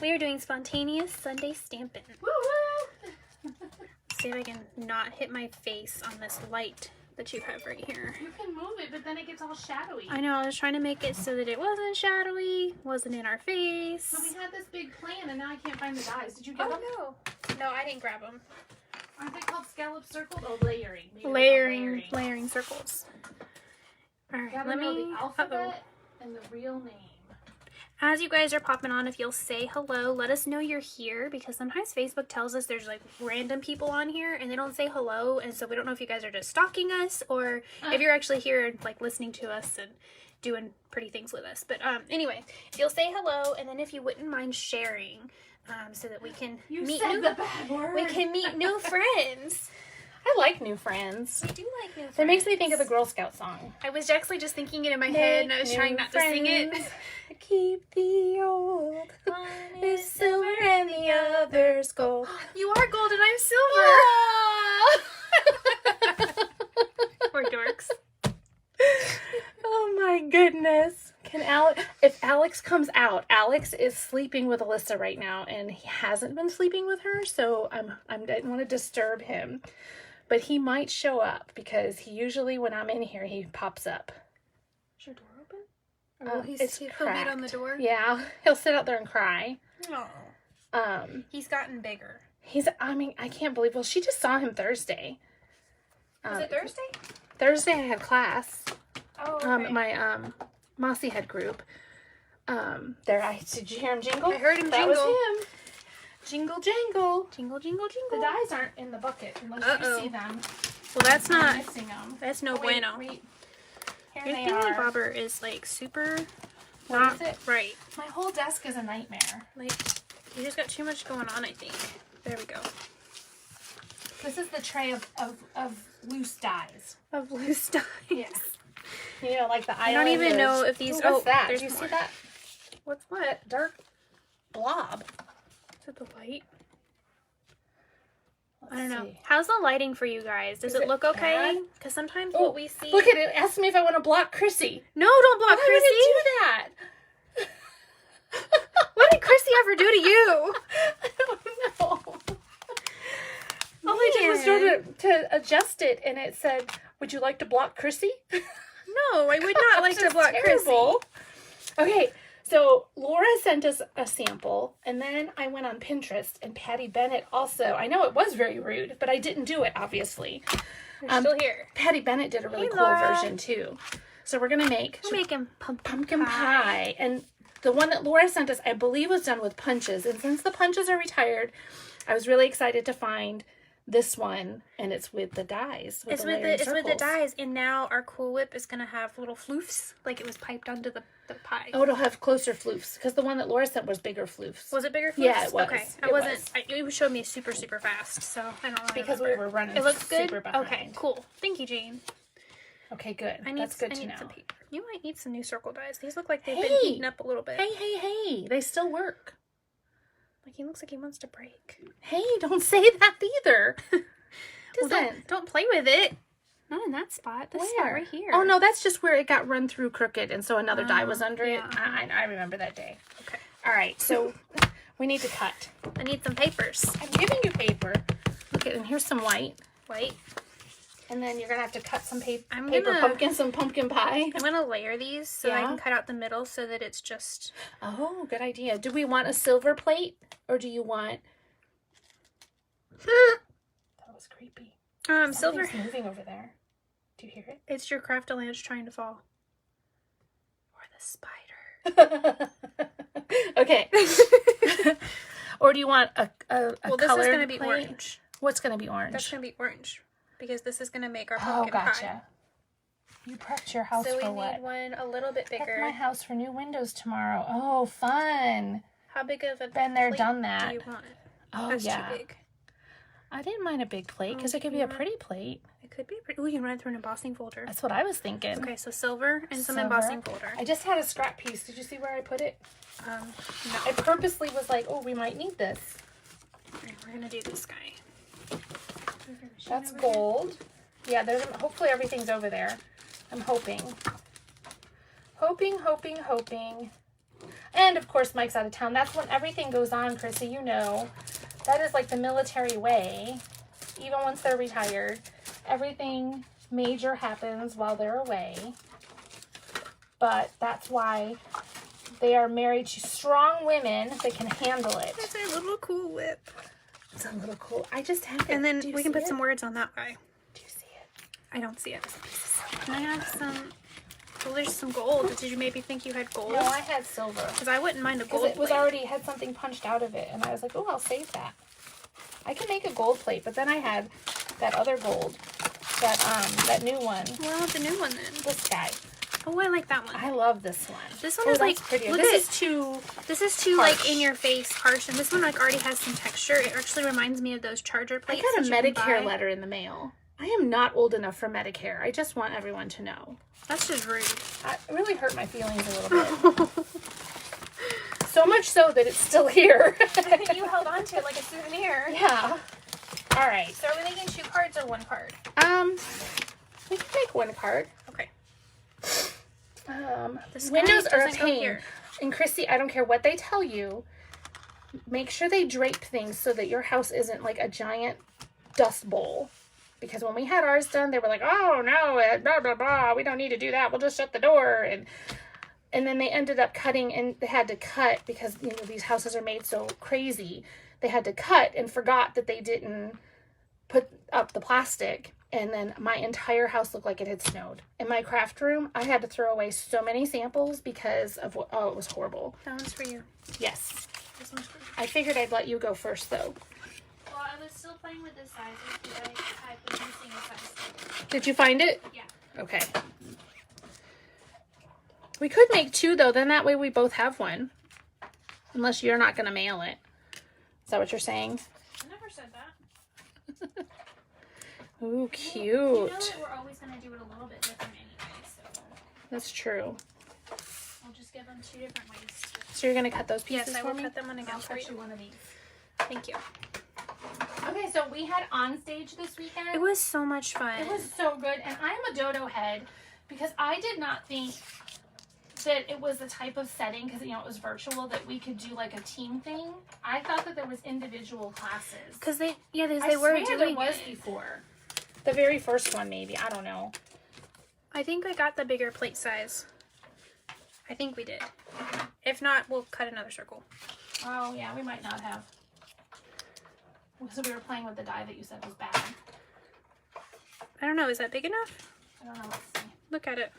We are doing spontaneous Sunday Stampin'. Woo-woo! Let's see if I can not hit my face on this light that you have right here. You can move it, but then it gets all shadowy. I know, I was trying to make it so that it wasn't shadowy, wasn't in our face. So we had this big plan, and now I can't find the dies. Did you get them? Oh, no. No, I didn't grab them. Aren't they called scallop circles? Oh, layering. Maybe Layering circles. All right, Gotta let know me... the alphabet and the real name. As you guys are popping on, if you'll say hello, let us know you're here, because sometimes Facebook tells us there's like random people on here and they don't say hello, and so we don't know if you guys are just stalking us or if you're actually here and like listening to us and doing pretty things with us. But anyway, if you'll say hello, and then if you wouldn't mind sharing, so that we can meet new friends. I like new friends. I do like new friends. It makes me think of the Girl Scout song. I was actually just thinking it in my head, and I was trying not to sing it. Keep the old. One is silver and the other's gold. You are gold and I'm silver. We're dorks. Oh my goodness. If Alex comes out, Alex is sleeping with Alyssa right now, and he hasn't been sleeping with her, so I didn't want to disturb him. But he might show up, because he usually, when I'm in here, he pops up. Is your door open? Or he'll beat on the door? Yeah, he'll sit out there and cry. Oh. He's gotten bigger. I can't believe, well, she just saw him Thursday. Was it Thursday? Thursday I had class. Oh, okay. My Mossy Head group. Did you hear him jingle? I heard him that jingle. That was him. Jingle, jangle. Jingle, jingle, jingle. The dies aren't in the bucket unless you see them. Well, that's not. I'm missing them. That's no bueno. Wait. Here Your they thingy are. bobber is like super. What not is it? Right. My whole desk is a nightmare. Like, you just got too much going on, I think. There we go. This is the tray of loose dies. Of loose dies. Yes. You know, like the I don't even know if these. What's that? There's Do you more. see that? What's what? That dark blob. Is it the light? Let's I don't know. see. How's the lighting for you guys? Does it look okay? Because sometimes what we see. Look at it. Ask me if I want to block Chrissy. No, don't block Chrissy. Why would it do that? What did Chrissy ever do to you? I don't know. All I did was sort of to adjust it, and it said, "Would you like to block Chrissy?" No, I would not like to block terrible. Chrissy. Okay, so Laura sent us a sample, and then I went on Pinterest, and Patty Bennett also. I know it was very rude, but I didn't do it, obviously. You're still here. Patty Bennett did a really cool Laura. version, too. So we're going to make... We're making pumpkin pie. And the one that Laura sent us, I believe, was done with punches. And since the punches are retired, I was really excited to find this one, and it's with the dies. It's with the dies, and now our Cool Whip is gonna have little floofs, like it was piped onto the pie. Oh, it'll have closer floofs, because the one that Laura sent was bigger floofs. Was it bigger floofs? Yeah, it was. Okay, it showed me super fast, so I don't know. Because we were running. It looks good. Super behind. Okay, cool. Thank you, Jane. Okay, good. That's good to know. Some paper. You might need some new circle dies. These look like they've been eaten up a little bit. Hey! They still work. Like he looks like he wants to break. Hey, don't say that either. Well, don't play with it. Not in that spot. This spot right here. Oh, no, that's just where it got run through crooked, and so another die was under it. I remember that day. Okay. All right, so we need to cut. I need some papers. I'm giving you paper. Look, and here's some white. White. And then you're going to have to cut some paper some pumpkin pie. I'm going to layer these so I can cut out the middle so that it's just... Oh, good idea. Do we want a silver plate, or do you want... That was creepy. Silver. Something's moving over there. Do you hear it? It's your Craft-A-Lanch trying to fall. Or the spider. Okay. Or do you want a well, this is going to be plate? orange. What's going to be orange? That's going to be orange. Because this is going to make our pumpkin pie. You prepped your house for what? So we need one a little bit bigger. Prep my house for new windows tomorrow. Oh, fun. How big of a Been there, plate done that. do you want? Oh, That's yeah. too big. I didn't mind a big plate because it could be a pretty plate. It could be pretty. Ooh, you can run it through an embossing folder. That's what I was thinking. Okay, so silver and some embossing folder. I just had a scrap piece. Did you see where I put it? No. I purposely was like, oh, we might need this. Right, we're going to do this guy. That's gold. Yeah, hopefully everything's over there. I'm hoping. Hoping. And of course, Mike's out of town. That's when everything goes on, Chrissy. You know, that is like the military way. Even once they're retired, everything major happens while they're away. But that's why they are married to strong women that can handle it. It's a little cool whip. It's a little cool. I just have it. And then we can put some words on that guy. Do you see it? I don't see it. Can I have some? Well, there's some gold. Did you maybe think you had gold? No, I had silver. Because I wouldn't mind a Because gold it was plate. already had something punched out of it, and I was like, oh, I'll save that. I can make a gold plate, but then I had that other gold, that new one. Well, I want the new one then. This guy. Oh, I like that one. I love this one. This one is like prettier. Look This is too harsh. like in your face harsh, and this one like already has some texture. It actually reminds me of those charger plates. I got a that you can Medicare buy. letter in the mail. I am not old enough for Medicare. I just want everyone to know. That's just rude. It really hurt my feelings a little bit. So much so that it's still here. You held on to it like a souvenir. Yeah. All right. So are we making 2 cards or 1 card? We can make 1 card. Okay. This Windows guy are a doesn't go pain. here. And Christy, I don't care what they tell you. Make sure they drape things so that your house isn't like a giant dust bowl. Because when we had ours done, they were like, oh no, blah, blah, blah. We don't need to do that. We'll just shut the door. And then they ended up cutting, and they had to cut because, you know, these houses are made so crazy. They had to cut and forgot that they didn't put up the plastic. And then my entire house looked like it had snowed. In my craft room, I had to throw away so many samples because of what, oh, it was horrible. That one's for you. Yes. This one's for you. I figured I'd let you go first, though. Well, I was still playing with the sizes because I was missing a size. Did you find it? Yeah. Okay. We could make 2, though. Then that way we both have one. Unless you're not going to mail it. Is that what you're saying? I never said that. Ooh, cute. You know that we're always going to do it a little bit different anyway, so That's true. I'll just give them 2 different ways. So you're going to cut those pieces Yes, I for will me? cut them on again I'll for cut you. you one of these. Thank you. Okay, so we had on stage this weekend. It was so much fun. It was so good, and I'm a dodo head because I did not think that it was the type of setting, because, you know, it was virtual, that we could do like a team thing. I thought that there was individual classes. Because they were swear doing there was it. before. The very first one, maybe. I don't know. I think I got the bigger plate size. I think we did. If not, we'll cut another circle. Oh, yeah, we might not have. So we were playing with the die that you said was bad. I don't know. Is that big enough? I don't know. Let's see. Look at it.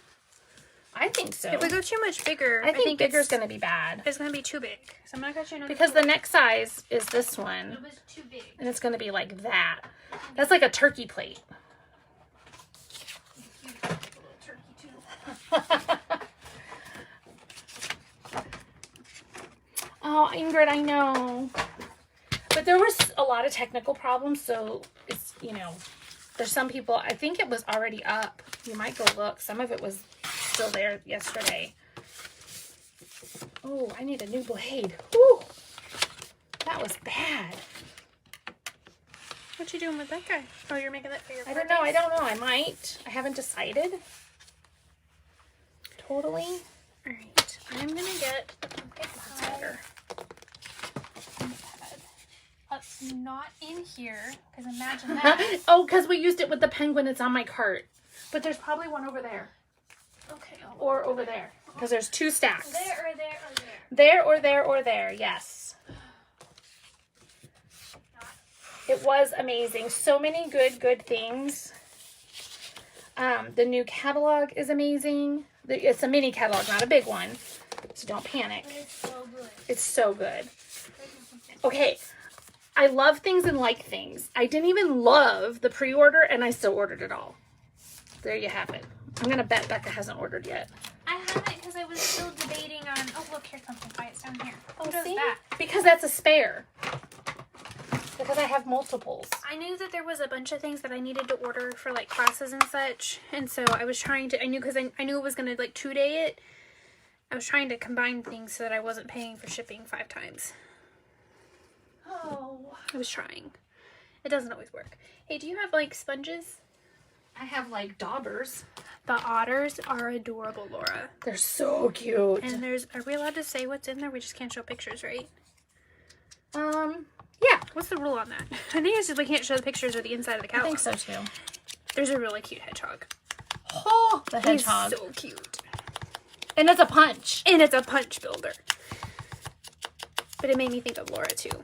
I think so. If we go too much bigger, I think bigger's it's going to be bad. It's going to be too big. So I'm going to cut you another Because the next size is this one. It was too big. And it's going to be like that. That's like a turkey plate. You look like a little turkey too. Oh, Ingrid, I know. But there was a lot of technical problems, so it's, you know, there's some people, I think it was already up. You might go look. Some of it was still there yesterday. Oh, I need a new blade. Whew. That was bad. What you doing with that guy? Oh, you're making that for your I don't know. I might. I haven't decided. Totally. All right. I'm going to get That's better. not in here, because imagine that. Oh, because we used it with the penguin. It's on my cart. But there's probably one over there. Okay. Or over there. Because there's 2 stacks. There or there or there. There or there or there. Yes. It was amazing. So many good things. The new catalog is amazing. It's a mini catalog, not a big one. So don't panic. But it's so good. It's so good. Okay. I love things and like things. I didn't even love the pre-order, and I still ordered it all. There you have it. I'm going to bet Becca hasn't ordered yet. I haven't, because I was still debating on. Oh, look, here comes the It's down here. Who does See? that? Because that's a spare. Because I have multiples. I knew that there was a bunch of things that I needed to order for like classes and such, and so I was trying to. I knew because I knew it was gonna like 2-day it. I was trying to combine things so that I wasn't paying for shipping 5 times. Oh. I was trying. It doesn't always work. Hey, do you have like sponges? I have like daubers. The otters are adorable, Laura. They're so cute. And are we allowed to say what's in there? We just can't show pictures, right? Yeah. What's the rule on that? I think it's just we can't show the pictures of the inside of the catalog. I think so too. There's a really cute hedgehog. Oh, the hedgehog. He's so cute. And it's a punch. And it's a punch builder. But it made me think of Laura too.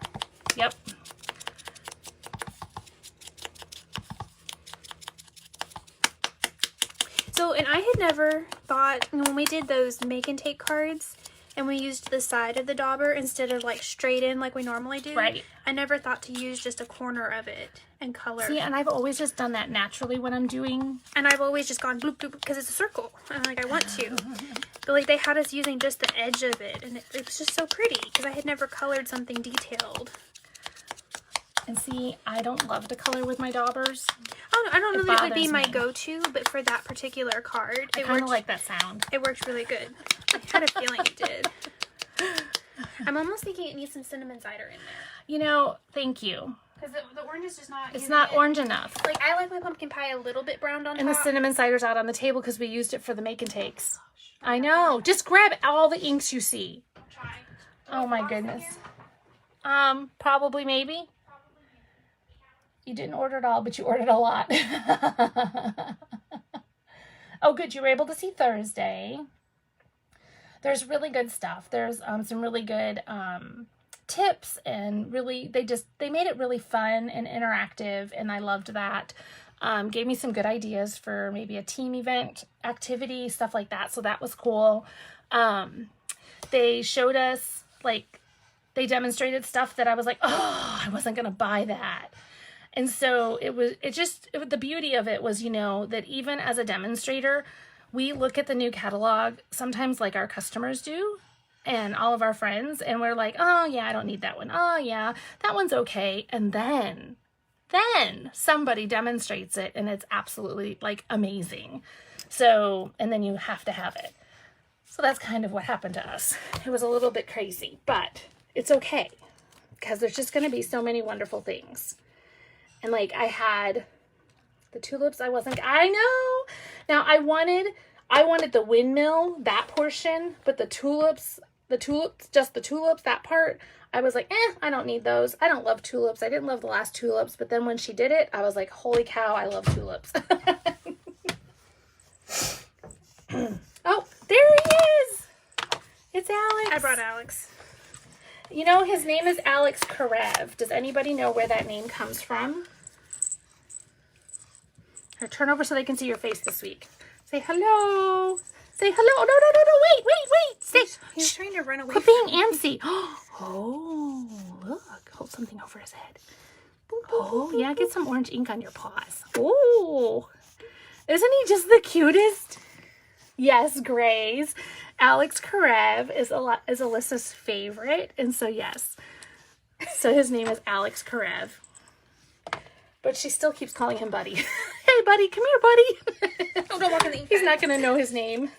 Yep. So, and I had never thought, when we did those make and take cards, and we used the side of the dauber instead of like straight in like we normally do. Right. I never thought to use just a corner of it and color. See, and I've always just done that naturally when I'm doing. And I've always just gone bloop bloop because it's a circle. And like I want to. But like they had us using just the edge of it. And it was just so pretty because I had never colored something detailed. And see, I don't love to color with my daubers. Oh, I don't know that it would be my me. go-to, but for that particular card, I kind of like that sound. It worked really good. I had a feeling it did. I'm almost thinking it needs some cinnamon cider in there. You know, thank you. Because the orange is just not... It's not orange enough. Like, I like my pumpkin pie a little bit browned on top. And the cinnamon cider's out on the table because we used it for the make and takes. I know. Just grab all the inks you see. I'm trying. Oh my goodness. Probably, maybe. You didn't order it all, but you ordered a lot. Oh, good. You were able to see Thursday. There's really good stuff. There's some really good tips, and really, they made it really fun and interactive, and I loved that. Gave me some good ideas for maybe a team event activity, stuff like that. So that was cool. They showed us, like, they demonstrated stuff that I was like, oh, I wasn't going to buy that. And so the beauty of it was, you know, that even as a demonstrator, we look at the new catalog sometimes like our customers do and all of our friends, and we're like, oh yeah, I don't need that one. Oh yeah, that one's okay. And then somebody demonstrates it and it's absolutely like amazing. So, and then you have to have it. So that's kind of what happened to us. It was a little bit crazy, but it's okay because there's just going to be so many wonderful things. And like I had the tulips, I know. Now I wanted the windmill, that portion, but the tulips, just the tulips, that part, I was like, I don't need those. I don't love tulips. I didn't love the last tulips, but then when she did it, I was like, holy cow, I love tulips. Oh, there he is. It's Alex. I brought Alex. You know, his name is Alex Karev. Does anybody know where that name comes from? Or turn over so they can see your face this week. Say hello. Say hello. No, wait. Stay. He's trying to run away. Quit being antsy. Oh, look. Hold something over his head. Oh, yeah, get some orange ink on your paws. Oh, isn't he just the cutest? Yes, Grays. Alex Karev is Alyssa's favorite, and so yes. So his name is Alex Karev. But she still keeps calling him Buddy. Hey, Buddy, come here, Buddy. Oh, don't walk in the ink. He's not going to know his name.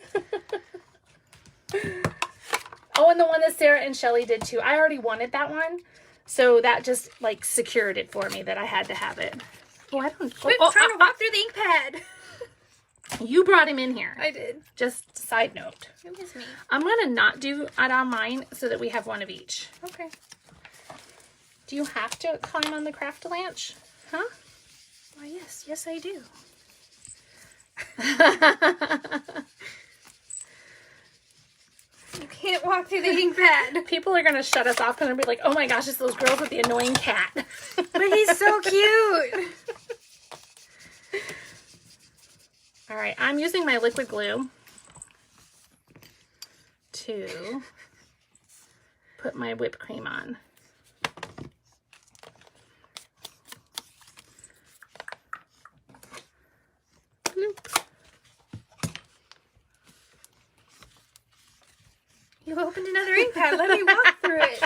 Oh, and the one that Sarah and Shelly did too. I already wanted that one, so that just like secured it for me that I had to have it. Oh, I don't. Quit trying to walk through the ink pad. You brought him in here. I did. Just side note. It was me. I'm going to not do it on mine so that we have one of each. Okay. Do you have to climb on the craft latch? Huh? Why, yes. Yes, I do. You can't walk through the ink pad. People are going to shut us off because they'll be like, oh my gosh, it's those girls with the annoying cat. But he's so cute. All right, I'm using my liquid glue to put my whipped cream on. Bloop. You opened another ink pad. Let me walk through it.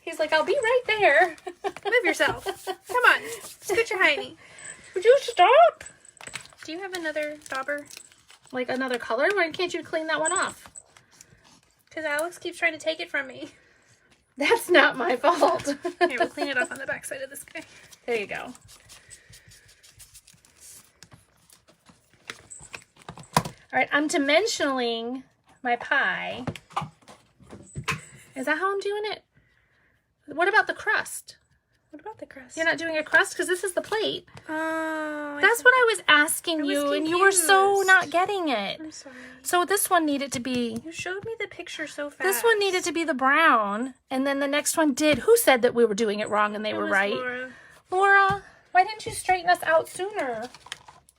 He's like, I'll be right there. Move yourself. Come on. Scoot your hiney. Would you stop? Do you have another dauber? Like another color? Why can't you clean that one off? Because Alex keeps trying to take it from me. That's not my fault. Here, we'll clean it off on the back side of this guy. There you go. dimensionaling my pie. Is that how I'm doing it? What about the crust? What about the crust? You're not doing a crust because this is the plate. Oh, That's what I was asking you, and you were so not getting it. I'm sorry. So this one needed to be... You showed me the picture so fast. This one needed to be the brown, and then the next one did. Who said that we were doing it wrong and they were right? Laura, why didn't you straighten us out sooner?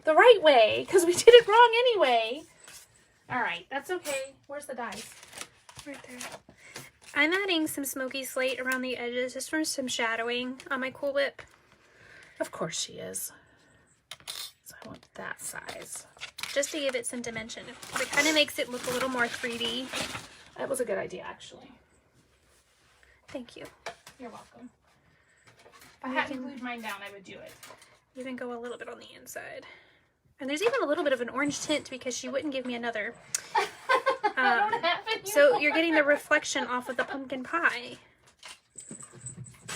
The right way, because we did it wrong anyway. All right, that's okay. Where's the dice? Right there. I'm adding some smoky slate around the edges just for some shadowing on my Cool Whip. Of course she is. So I want that size. Just to give it some dimension. It kind of makes it look a little more 3D. That was a good idea, actually. Thank you. You're welcome. If I hadn't glued mine down, I would do it. Even go a little bit on the inside. And there's even a little bit of an orange tint because she wouldn't give me another. So you're getting the reflection off of the pumpkin pie.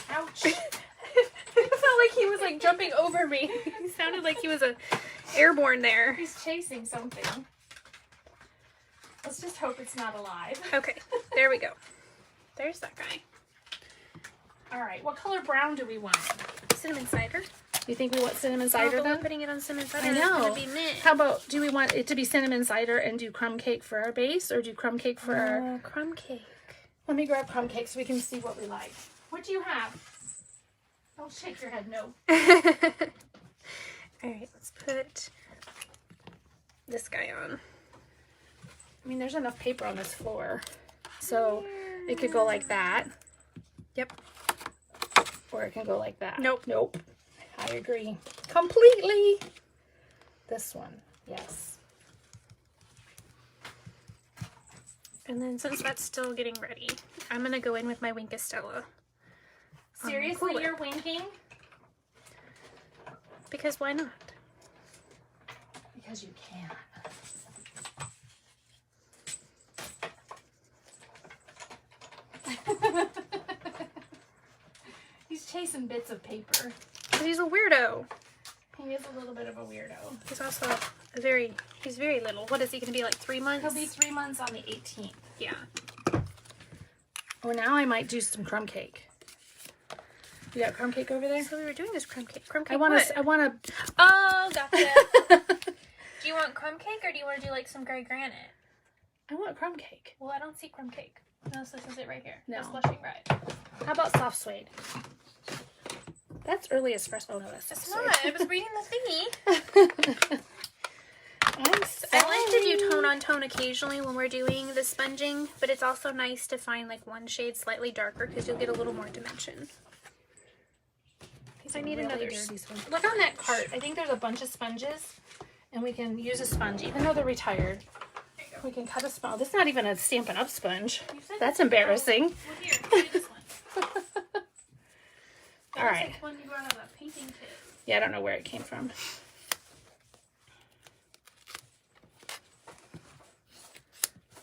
Ouch. It felt like he was like jumping over me. He sounded like he was airborne there. He's chasing something. Let's just hope it's not alive. Okay, there we go. There's that guy. All right, what color brown do we want? Cinnamon cider. You think we want cinnamon cider then? Putting it on cinnamon cider. I know. It's gonna be mint. How about, do we want it to be cinnamon cider and do crumb cake for our base, or do crumb cake for our... crumb cake. Let me grab crumb cake so we can see what we like. What do you have? Don't shake your head, no. All right, let's put this guy on. I mean, there's enough paper on this floor, so it could go like that. Yep. Or it can go like that. Nope. Nope. I agree. Completely. This one. Yes. And then since that's still getting ready, I'm going to go in with my Winkastella. Seriously, you're winking? Because why not? Because you can. He's chasing bits of paper. He's a weirdo. He is a little bit of a weirdo. He's also he's very little. What is he going to be, like 3 months? He'll be 3 months on the 18th. Yeah. Oh, now I might do some crumb cake. You got crumb cake over there? So we were doing this crumb cake. Crumb cake. I want to. Oh, gotcha. Do you want crumb cake or do you want to do like some gray granite? I want crumb cake. Well, I don't see crumb cake. No, this is it right here. No. It's flushing right. How about soft suede? That's early espresso. Oh no, that's It's soft not. suede. I was reading the thingy. I'm sorry. I like to do tone on tone occasionally when we're doing the sponging, but it's also nice to find like one shade slightly darker because you'll get a little more dimension. I need another dirty sponge. Look on that cart. I think there's a bunch of sponges, and we can use a sponge, even though they're retired. We can cut a sponge. This is not even a Stampin' Up sponge. That's embarrassing. Well, here, do this one. All right. Like one you brought out of a painting kit. Yeah, I don't know where it came from.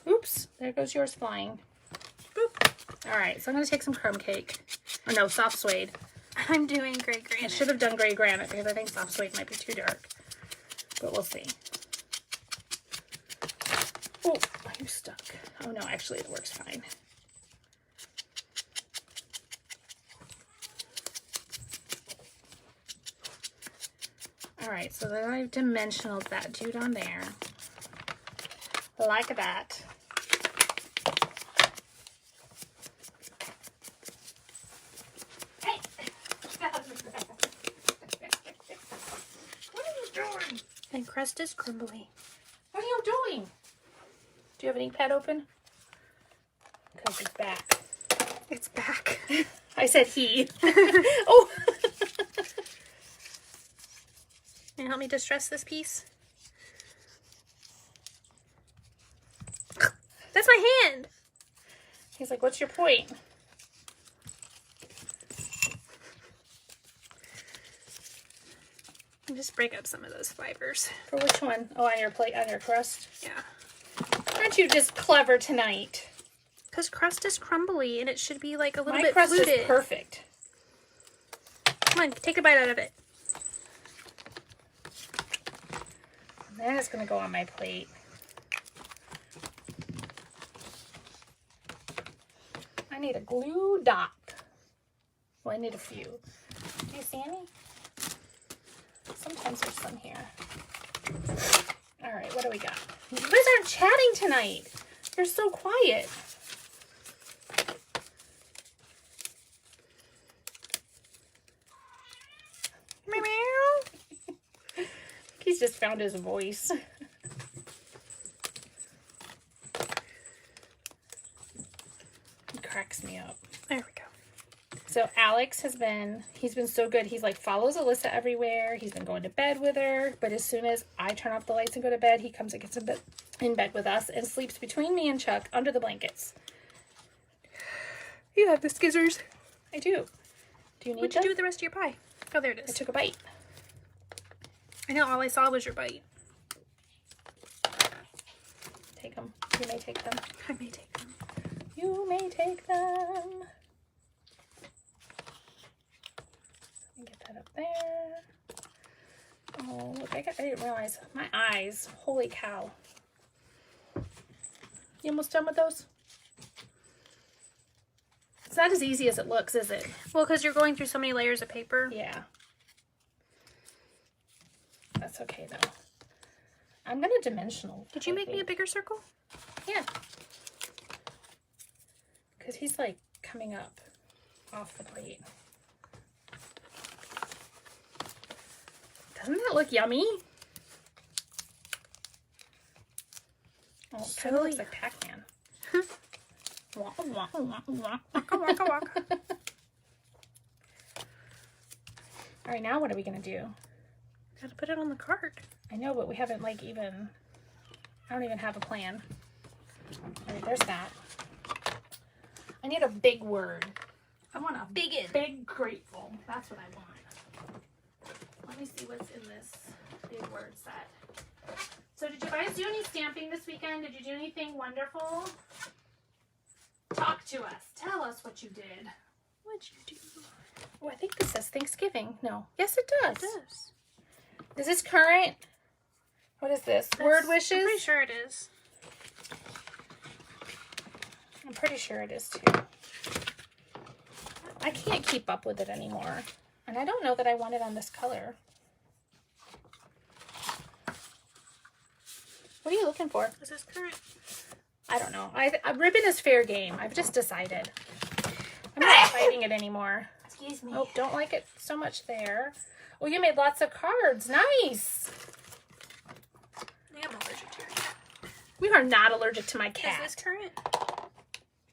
Oops, there goes yours flying. Boop. All right, so I'm going to take some crumb cake. Oh, no, soft suede. I'm doing gray I granite. should have done gray granite because I think soft suede might be too dark. But we'll see. Oh, you stuck. Oh, no, actually it works fine. All right, so then I've dimensionaled that dude on there. Like that. Hey! What are you doing? And crust is crumbly. What are you doing? Do you have an ink pad open? Because it's back. It's back. I said he. Oh! Can you help me distress this piece? That's my hand! He's like, what's your point? And just break up some of those fibers. For which one? Oh, on your plate, on your crust? Yeah. Aren't you just clever tonight? Because crust is crumbly and it should be like a little My bit crust fluted. is perfect. Come on, take a bite out of it. And then it's going to go on my plate. need a glue dot. Well, I need a few. Do you see any? Sometimes there's some here. All right, what do we got? You guys aren't chatting tonight. You're so quiet. Meow meow. He's just found his voice. He cracks me up. There we go. So Alex he's been so good. He's like follows Alyssa everywhere. He's been going to bed with her. But as soon as I turn off the lights and go to bed, he comes and gets in bed with us and sleeps between me and Chuck under the blankets. You have the scissors. I do. Do you need What'd you do with the rest of your pie? Oh, there it I is. took a bite. I know, all I saw was your bite. Take them. You may take them. I may take them. You may take them. Let me get that up there. Oh, look, I didn't realize. My eyes. Holy cow. You almost done with those? It's not as easy as it looks, is it? Well, because you're going through so many layers of paper. Yeah. That's okay, though. I'm going to dimensional. Did you make me a bigger circle? Yeah. Because he's, like, coming up off the plate. Doesn't that look yummy? Oh, it kind of looks like Pac-Man. Waka, waka, waka, waka. Waka, waka, waka. All right, now what are we going to do? Gotta put it on the card. I know, but we haven't, like, even... I don't even have a plan. All right, there's that. I need a big word. I want a big grateful. That's what I want. Let me see what's in this big word set. So did you guys do any stamping this weekend? Did you do anything wonderful? Talk to us. Tell us what you did. What'd you do? Oh, I think this says Thanksgiving. No. Yes, it does. It does. Is this current? What is this? Word wishes? I'm pretty sure it is. I'm pretty sure it is too. I can't keep up with it anymore. And I don't know that I want it on this color. What are you looking for? Is this current? I don't know. Ribbon is fair game. I've just decided. I'm not fighting it anymore. Excuse me. Oh, don't like it so much there. Oh, you made lots of cards. Nice. I'm allergic to it. We are not allergic to my Is cat. this current?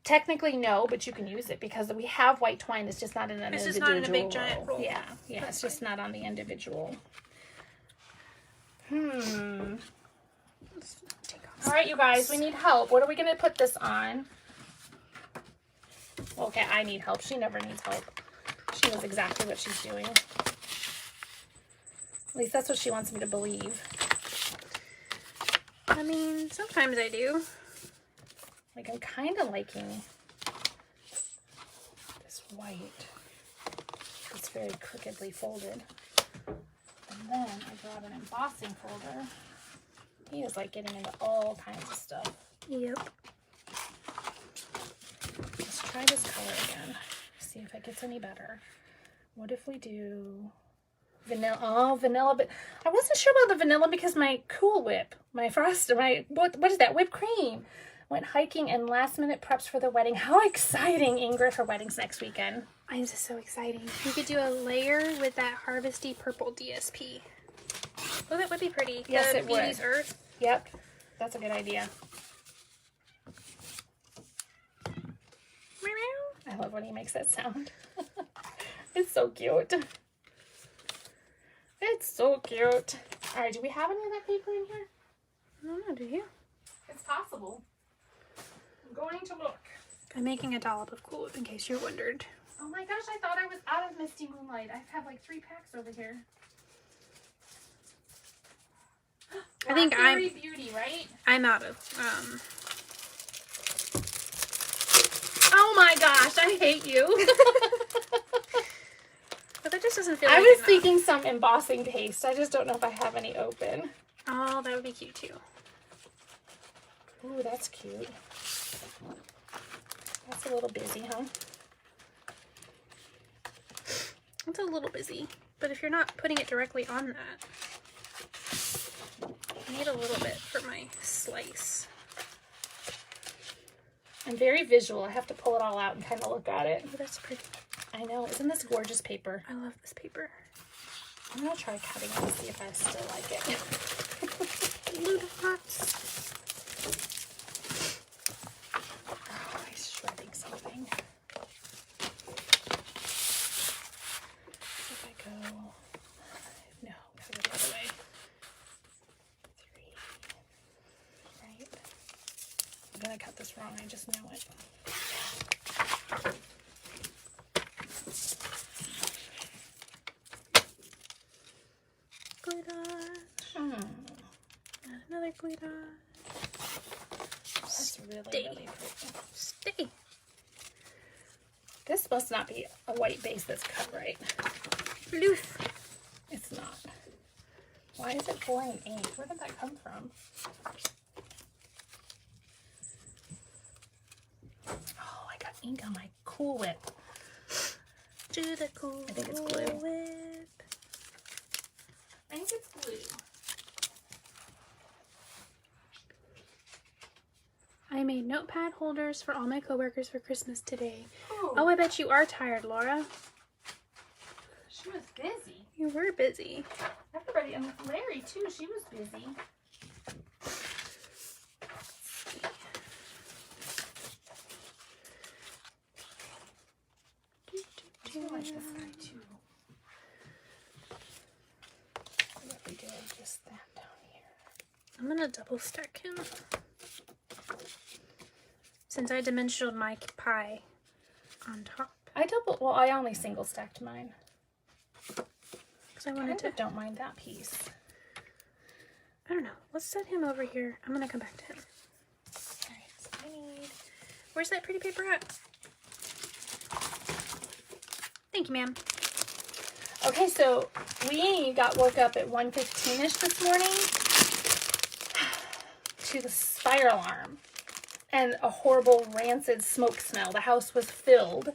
Technically, no, but you can use it because we have white twine. It's just not in an It's just individual not in a big giant roll. Yeah, it's just not on the individual. Let's take off All right, you guys, we need help. What are we going to put this on? Okay, I need help. She never needs help. She knows exactly what she's doing. At least that's what she wants me to believe. I mean, sometimes I do. Like, I'm kind of liking this white. It's very crookedly folded. And then I grab an embossing folder. He is like getting into all kinds of stuff. Yep. Let's try this color again. See if it gets any better. What if we do vanilla? Oh, vanilla. But I wasn't sure about the vanilla because my Cool Whip, my Frost, what is that? Whipped cream. Went hiking and last minute preps for the wedding. How exciting, Ingrid, for weddings next weekend. I'm just so exciting. You could do a layer with that harvesty purple DSP. Oh, that would be pretty. Yes, the it would. Beauty's Earth. Yep, that's a good idea. I love when he makes that sound. It's so cute. It's so cute. All right, do we have any of that paper in here? I don't know, do you? It's possible. I'm going to look. I'm making a dollop of Cool Whip in case you wondered. Oh my gosh, I thought I was out of Misty Moonlight. I have like 3 packs over here. I think Blackberry Beauty, right? I'm out of Oh my gosh, I hate you. but that just doesn't feel I like was enough. thinking some embossing paste. I just don't know if I have any open. Oh, that would be cute too. Ooh, that's cute. That's a little busy, huh? It's a little busy, but if you're not putting it directly on that, I need a little bit for my slice. I'm very visual. I have to pull it all out and kind of look at it. Oh, that's pretty. I know. Isn't this gorgeous paper? I love this paper. I'm going to try cutting it and see if I still like it. Blue dots. Oh, he's shredding something. If I go... No, gotta go the other way. 3. Right. I'm going to cut this wrong. I just know it. Glue dot. Another glue dot. That's really pretty. Stay. This must not be a white base that's cut right. Blue. It's not. Why is it pouring ink? Where did that come from? Oh, I got ink on my Cool Whip. Do the Cool I think it's glue. Whip. I think it's glue. I made notepad holders for all my coworkers for Christmas today. Oh, I bet you are tired, Laura. she was busy. You were busy. Everybody, and Larry too, she was busy. I feel like this guy too. What we did, just that down here. I'm gonna double stack him. Since I dimensional my pie on top. I only single stacked mine. Because I wanted to. Don't mind that piece. I don't know. Let's set him over here. I'm gonna come back to him. Alright, so I need... Where's that pretty paper at? Thank you, ma'am. Okay, so we got woke up at 1:15ish this morning to the fire alarm and a horrible rancid smoke smell. The house was filled.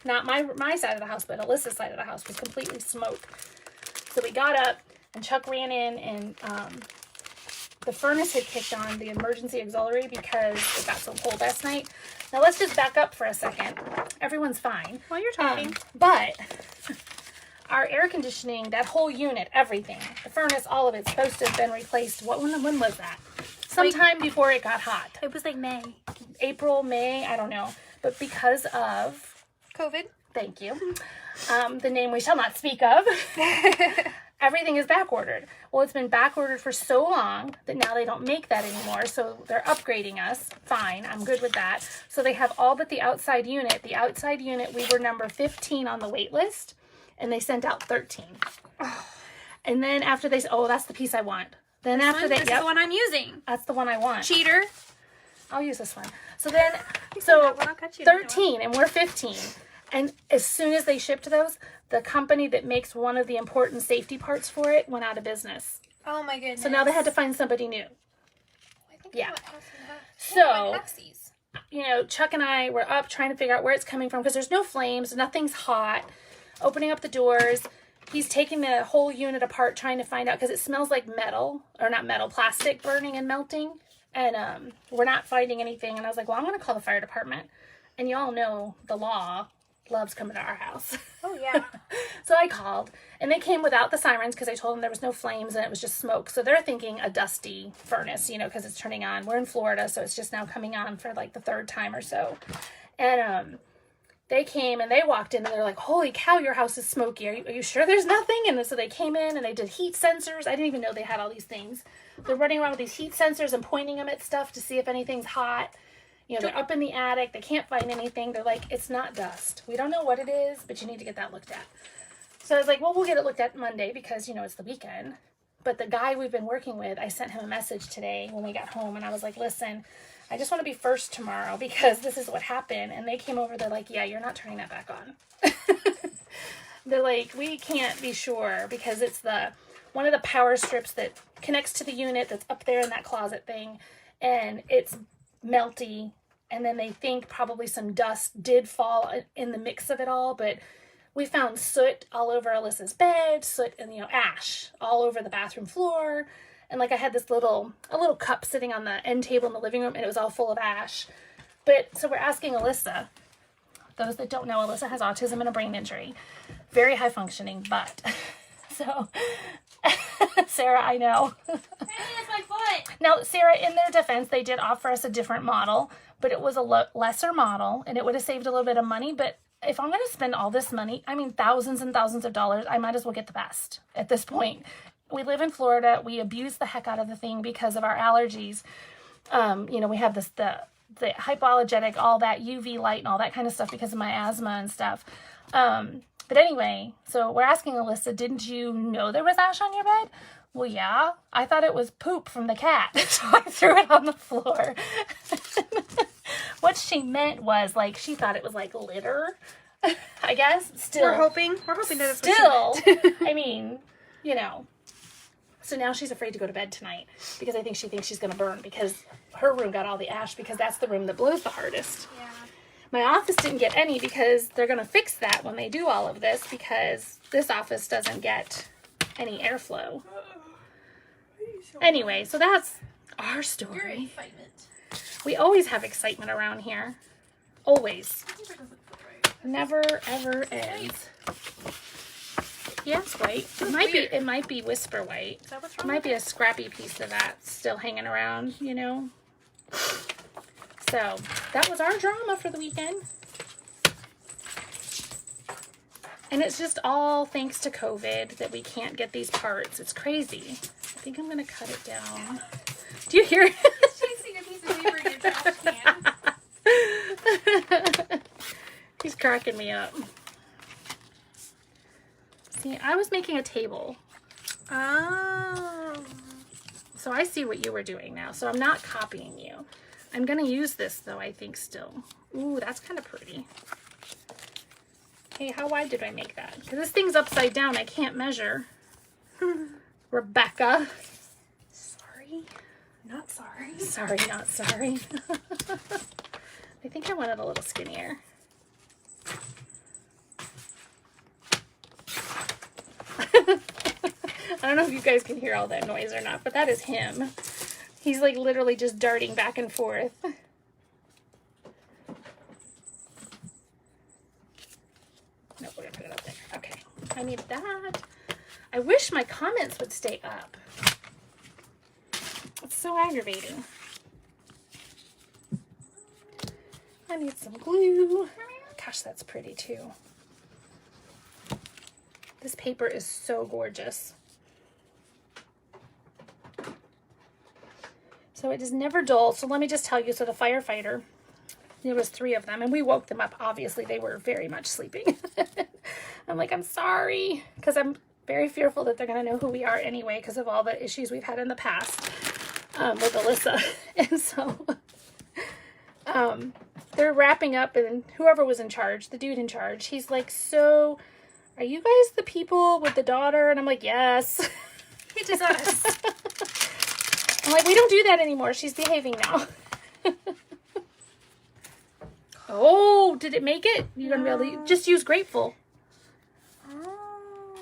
Not my side of the house, but Alyssa's side of the house was completely smoke. So we got up and Chuck ran in and the furnace had kicked on the emergency auxiliary because it got so cold last night. Now let's just back up for a second. Everyone's fine. While you're talking. But our air conditioning, that whole unit, everything, the furnace, all of it's supposed to have been replaced. When was that? Sometime before it got hot. It was like May. April, May, I don't know. But because of COVID. Thank you. The name we shall not speak of. Everything is back ordered. Well, it's been back ordered for so long that now they don't make that anymore. So they're upgrading us. Fine, I'm good with that. So they have all but the outside unit. The outside unit, we were number 15 on the wait list, and they sent out 13. And then after they said, oh, that's the piece I want. Then after they, This is the one I'm using. that's the one I want. Cheater. I'll use this one. So then, so I'll cut you 13 and we're 15. And as soon as they shipped those, the company that makes one of the important safety parts for it went out of business. Oh my goodness. So now they had to find somebody new. I think Yeah. I want half and half. So, I want halfsies. you know, Chuck and I were up trying to figure out where it's coming from because there's no flames, nothing's hot. Opening up the doors. He's taking the whole unit apart trying to find out because it smells like metal, or not metal, plastic burning and melting. And we're not finding anything. And I was like, well, I'm going to call the fire department. And you all know the law loves coming to our house. Oh, yeah. So I called, and they came without the sirens because I told them there was no flames and it was just smoke. So they're thinking a dusty furnace, you know, because it's turning on. We're in Florida, so it's just now coming on for like the third time or so. And they came and they walked in and they're like, holy cow, your house is smoky. Are you sure there's nothing? And so they came in and they did heat sensors. I didn't even know they had all these things. They're running around with these heat sensors and pointing them at stuff to see if anything's hot. You know, they're up in the attic. They can't find anything. They're like, it's not dust. We don't know what it is, but you need to get that looked at. So I was like, well, we'll get it looked at Monday because, you know, it's the weekend. But the guy we've been working with, I sent him a message today when we got home. And I was like, listen, I just want to be first tomorrow because this is what happened. And they came over. They're like, yeah, you're not turning that back on. They're like, we can't be sure because it's one of the power strips that connects to the unit that's up there in that closet thing. And it's melty And then they think probably some dust did fall in the mix of it all, but we found soot all over Alyssa's bed, soot and, ash all over the bathroom floor. And like I had a little cup sitting on the end table in the living room, and it was all full of ash. But so we're asking Alyssa, those that don't know, Alyssa has autism and a brain injury. Very high functioning, but so Sarah, I know. Hey, that's my foot. Now, Sarah, in their defense, they did offer us a different model, but it was a lesser model, and it would have saved a little bit of money. But if I'm going to spend all this money, I mean, thousands and thousands of dollars, I might as well get the best at this point. We live in Florida. We abuse the heck out of the thing because of our allergies. We have the hypoallergenic, all that UV light and all that kind of stuff because of my asthma and stuff. But anyway, so we're asking Alyssa, didn't you know there was ash on your bed? Well, yeah, I thought it was poop from the cat, so I threw it on the floor. What she meant was, like, she thought it was like litter, I guess. Still, We're hoping that it's still, I mean, So now she's afraid to go to bed tonight because I think she thinks she's going to burn because her room got all the ash because that's the room that blows the hardest. Yeah. My office didn't get any because they're going to fix that when they do all of this because this office doesn't get any airflow. Anyway, so that's our story. Your excitement. We always have excitement around here. Always. Never, ever ends. Yes, white. It might be whisper white. Is that what's It wrong? might be a scrappy piece of that still hanging around, So, that was our drama for the weekend. And it's just all thanks to COVID that we can't get these parts. It's crazy. I think I'm going to cut it down. Do you hear it? Chasing a piece of paper in your trash can. He's cracking me up. See, I was making a table. Oh. So I see what you were doing now. So I'm not copying you. I'm going to use this, though, I think, still. Ooh, that's kind of pretty. Hey, how wide did I make that? Because this thing's upside down. I can't measure. Rebecca. Sorry. Not sorry. Sorry, not sorry. I think I want it a little skinnier. I don't know if you guys can hear all that noise or not, but that is him. He's like literally just darting back and forth. No, we're gonna put it up there. Okay, I need that. I wish my comments would stay up. It's so aggravating. I need some glue. Gosh, that's pretty too. This paper is so gorgeous. So it is never dull. So let me just tell you, so the firefighter, there was 3 of them, and we woke them up. Obviously, they were very much sleeping. I'm like, I'm sorry, because I'm very fearful that they're going to know who we are anyway because of all the issues we've had in the past with Alyssa. And so they're wrapping up, and whoever was in charge, the dude in charge, he's like, so are you guys the people with the daughter? And I'm like, yes. It is us. I'm like, we don't do that anymore. She's behaving now. Oh, did it make it? You're going to be able to just use grateful. Oh.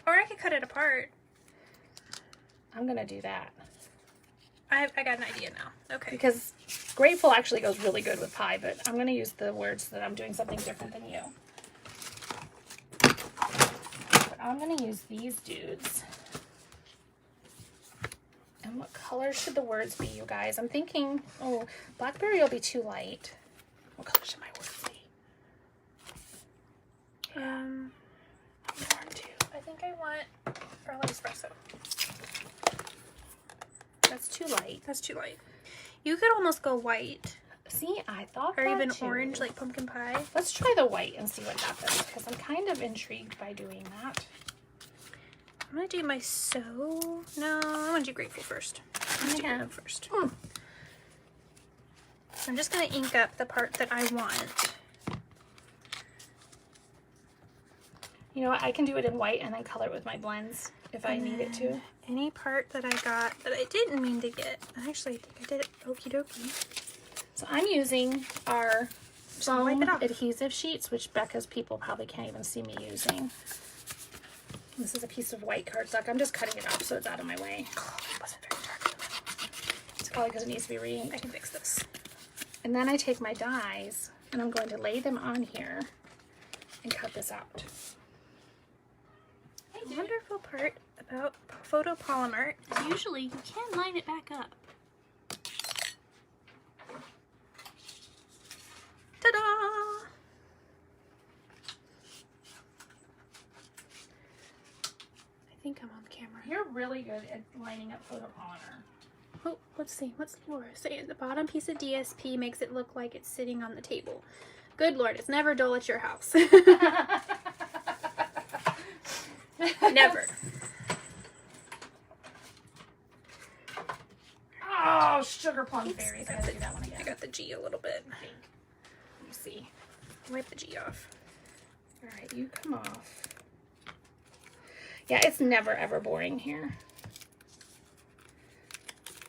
Or I could cut it apart. I'm going to do that. I got an idea now. Okay. Because grateful actually goes really good with pie, but I'm going to use the words that I'm doing something different than you. But I'm going to use these dudes. And what color should the words be, you guys? I'm thinking, oh, blackberry will be too light. What color should my words be? Warm too. I think I want early espresso. That's too light. That's too light. You could almost go white. See, I thought Or that even too. orange, like pumpkin pie. Let's try the white and see what happens, because I'm kind of intrigued by doing that. I'm gonna do my No, I want to do grateful first. Let's do grateful first. I'm just gonna ink up the part that I want. You know what? I can do it in white and then color it with my blends if I need it to. Any part that I got that I didn't mean to get. I actually think I did it okie dokie. So I'm using our Wipe foam it off. adhesive sheets, which Becca's people probably can't even see me using. This is a piece of white cardstock. I'm just cutting it off so it's out of my way. Oh, it wasn't very dark. It's probably because it needs to be reinked. I can fix this. And then I take my dies and I'm going to lay them on here and cut this out. The wonderful part about photopolymer is usually you can line it back up. Ta-da! I think I'm on camera. You're really good at lining up photopolymer. Oh, let's see. What's Laura saying? The bottom piece of DSP makes it look like it's sitting on the table. Good Lord, it's never dull at your house. Never. Oh, sugar plum fairies. I gotta do that one I again. got the G a little bit. Let me see. Wipe the G off. All right, you come off. Yeah, it's never ever boring here.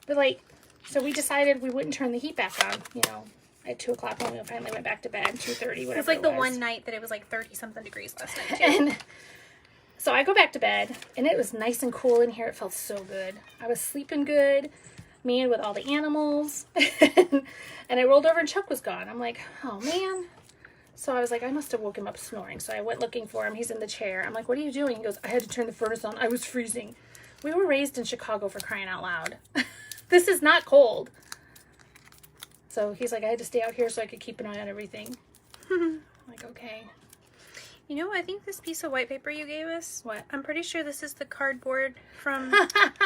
But like, so we decided we wouldn't turn the heat back on, you know, at 2 o'clock when we finally went back to bed, 2:30, whatever It was like the one night that it was like 30-something degrees last night, too. And so I go back to bed, and it was nice and cool in here. It felt so good. I was sleeping good, me and with all the animals, and I rolled over and Chuck was gone. I'm like, oh man. So I was like, I must have woke him up snoring. So I went looking for him. He's in the chair. I'm like, what are you doing? He goes, I had to turn the furnace on. I was freezing. We were raised in Chicago, for crying out loud. This is not cold. So he's like, I had to stay out here so I could keep an eye on everything. I'm like, okay. You know, I think this piece of white paper you gave us, What? I'm pretty sure this is the cardboard from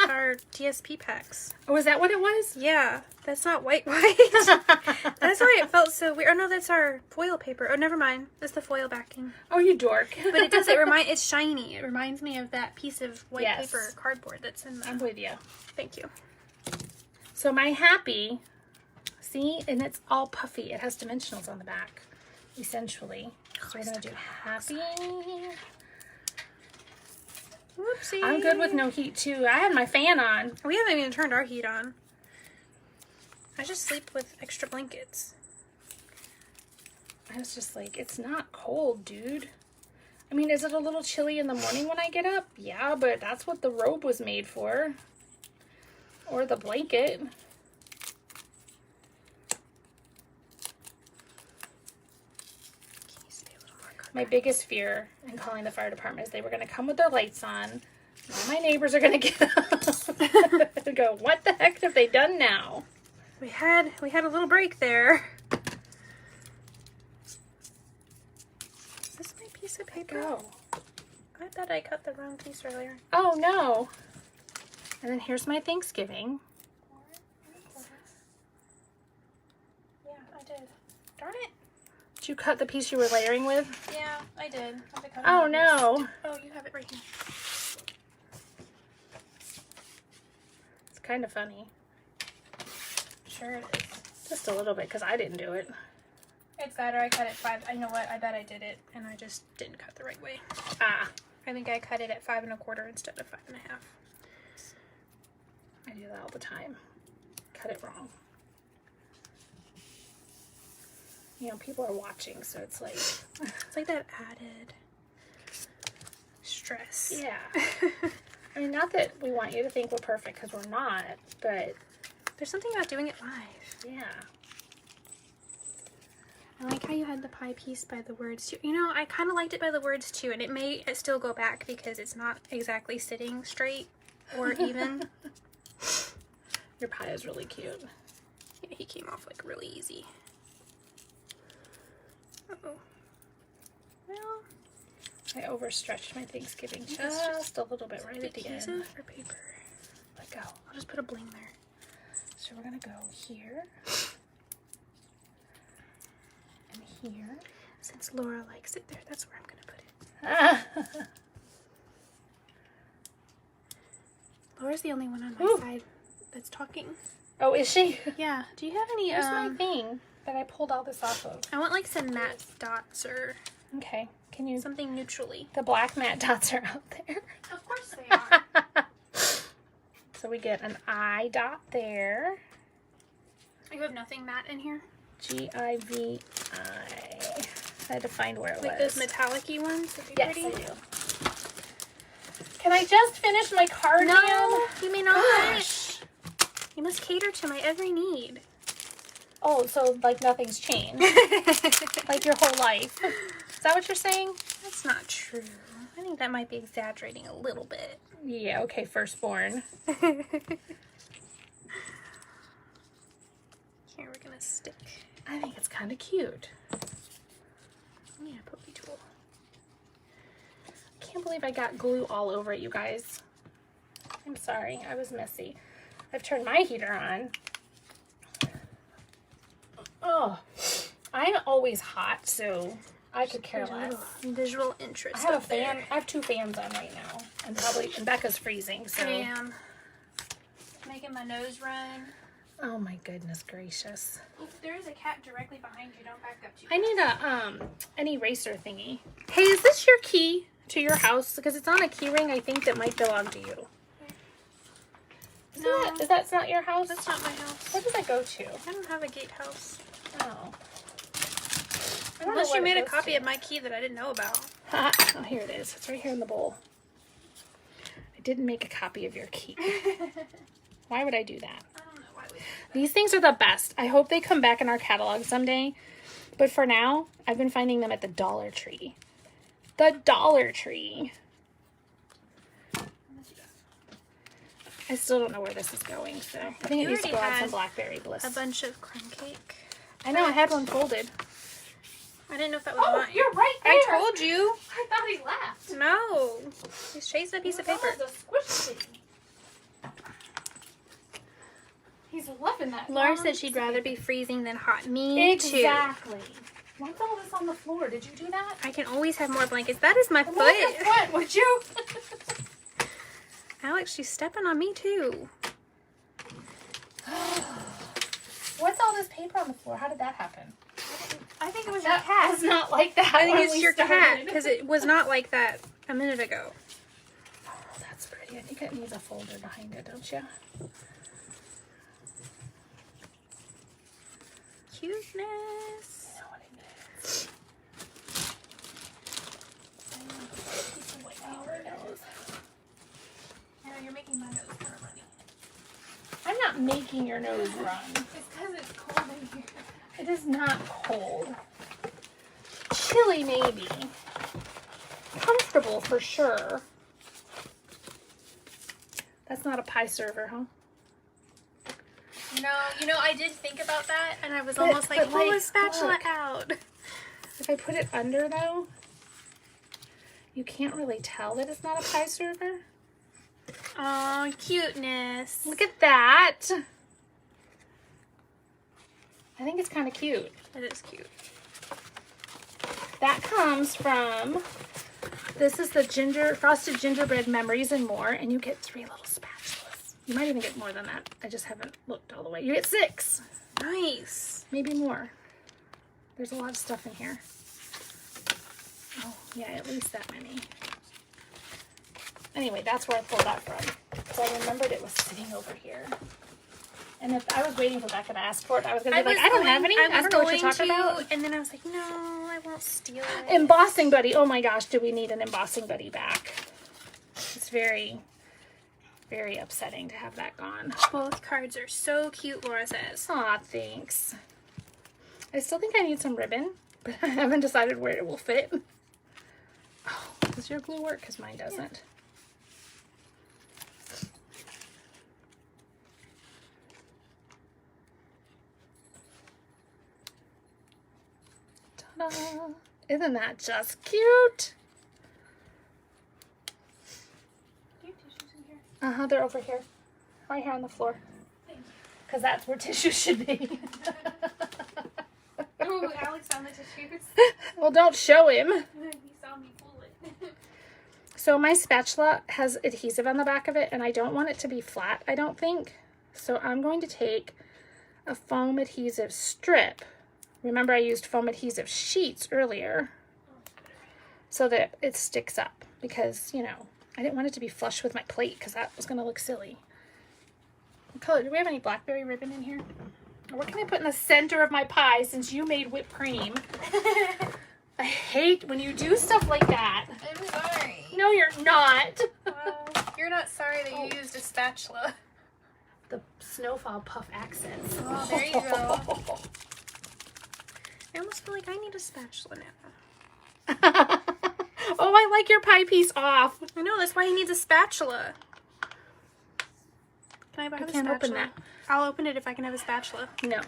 our DSP packs. Oh, is that what it was? Yeah, that's not white. That's why it felt so weird. Oh no, that's our foil paper. Oh, never mind. That's the foil backing. Oh, you dork. But it does. It's shiny. It reminds me of that piece of white Yes. paper cardboard that's in I'm the. with you. Thank you. So my happy, see, and it's all puffy. It has dimensionals on the back, essentially. So we're gonna do happy. Whoopsie. I'm good with no heat too. I had my fan on. We haven't even turned our heat on. I just sleep with extra blankets. I was just like, it's not cold, dude. I mean, is it a little chilly in the morning when I get up? Yeah, but that's what the robe was made for. Or the blanket. My biggest fear in calling the fire department is they were going to come with their lights on. All my neighbors are going to get up and go, what the heck have they done now? We had a little break there. Is this my piece of paper? Go. I bet I cut the wrong piece earlier. Oh, no. And then here's my Thanksgiving. Yeah, I did. Darn it. Did you cut the piece you were layering with? Yeah, I did. I cut Oh, it. no. Oh, you have it right here. It's kind of funny. Sure it is. Just a little bit, because I didn't do it. It's that or I cut it 5. I know what? I bet I did it, and I just didn't cut the right way. Ah, I think I cut it at 5 1/4 instead of 5 1/2. I do that all the time. Cut it wrong. You know, people are watching, so it's like... It's like that added stress. Yeah. I mean, not that we want you to think we're perfect, because we're not, but... There's something about doing it live. Yeah. I like how you had the pie piece by the words too. You know, I kind of liked it by the words too, and it may still go back because it's not exactly sitting straight or even. Your pie is really cute. Yeah, he came off like really easy. Uh-oh. Well, I overstretched my Thanksgiving just a little bit right at the end. adhesive or paper? Let go. I'll just put a bling there. So we're going to go here. And here. Since Laura likes it there, that's where I'm going to put it. Laura's the only one on my side that's talking. Oh, is she? Yeah. Do you have any, Here's my thing that I pulled all this off of. I want like some matte dots or... Okay. Can you? Something neutrally. The black matte dots are out there. Of course they are. So we get an eye dot there. You have nothing matte in here? G-I-V-I. I had to find where it like was. Those metallic-y ones? That'd be Yes, pretty. I do. Can I just finish my cardigan? No, you may not. Gosh. You must cater to my every need. Oh, so like nothing's changed. Like your whole life. Is that what you're saying? That's not true. I think that might be exaggerating a little bit. Yeah, okay, firstborn. Here, we're gonna stick. I think it's kind of cute. Yeah, pokey tool. I can't believe I got glue all over it, you guys. I'm sorry, I was messy. I've turned my heater on. Oh, I'm always hot, so I could care less. Visual interest. I have a fan. I have 2 fans on right now, and Becca's freezing. So I am making my nose run. oh my goodness gracious! If there is a cat directly behind you, don't back up too I need an eraser thingy. Hey, is this your key to your house? Because it's on a key ring. I think that might belong to you. No. Is that not your house? That's not my house. Where does that go to? I don't have a gatehouse. Oh. I don't know Unless what you it made a goes copy to. of my key that I didn't know about. Oh, here it is. It's right here in the bowl. I didn't make a copy of your key. Why would I do that? I don't know why we did that. These things are the best. I hope they come back in our catalog someday. But for now, I've been finding them at the Dollar Tree. The Dollar Tree. I still don't know where this is going, so I think it You needs to go already on some had Blackberry Bliss. A bunch of crumb cake. I know, I had one folded. I didn't know if that was mine. you're right there. I told you. I thought he left. No. He's chasing a piece of paper. That was a squish thing. He's loving that. Laura long said she'd rather stick. be freezing than hot. Me too. Exactly. What's all this on the floor? Did you do that? I can always have more blankets. That is my Come on your foot. foot, would you? Alex, she's stepping on me too. What's all this paper on the floor? How did that happen? I think it was That was not like that. I think when it's we your cat started. because it was not like that a minute ago. Oh, that's pretty. I think it needs a folder behind it, don't you? Cuteness. I know what it is. I know you're making my nose kind of runny. I'm not making your nose run. It's because it's cold in here. It is not cold. Chilly, maybe. Comfortable, for sure. That's not a pie server, huh? No, you know, I did think about that, and I was But- almost like, but, pull a like, spatula look. out. If I put it under, though, you can't really tell that it's not a pie server. Aw, cuteness. Look at that. I think it's kind of cute. It is cute. That comes from, this is the frosted gingerbread memories and more, and you get 3 little spatulas. You might even get more than that. I just haven't looked all the way. You get 6, Nice. maybe more. There's a lot of stuff in here. Oh, yeah, at least that many. Anyway, that's where I pulled that from. So I remembered it was sitting over here. And if I was waiting for Becca to ask for it, I was going to be like, I don't have any. I don't know what you're talking about. And then I was like, no, I won't steal it. Embossing buddy. Oh my gosh, do we need an embossing buddy back? It's very, very upsetting to have that gone. Both cards are so cute, Laura says. Aw, thanks. I still think I need some ribbon, but I haven't decided where it will fit. Oh, does your glue work? Because mine doesn't. Ta-da! Isn't that just cute? Do you have tissues in here? Uh-huh, they're over here. Right here on the floor. Because that's where tissues should be. Oh, Alex found the tissues. Well, don't show him. He saw me pull it. So my spatula has adhesive on the back of it, and I don't want it to be flat, I don't think. So I'm going to take a foam adhesive strip. Remember, I used foam adhesive sheets earlier. so that it sticks up because, you know, I didn't want it to be flush with my plate because that was going to look silly. What color? Do we have any blackberry ribbon in here? Or what can I put in the center of my pie since you made whipped cream? I hate when you do stuff like that. I'm sorry. No, you're not. Well, you're not sorry that you used a spatula. The snowfall puff accents. Oh, there you go. I almost feel like I need a spatula now. Oh, I like your pie piece off. I know, that's why he needs a spatula. Can I buy the can't spatula? open that. I'll open it if I can have a spatula. No.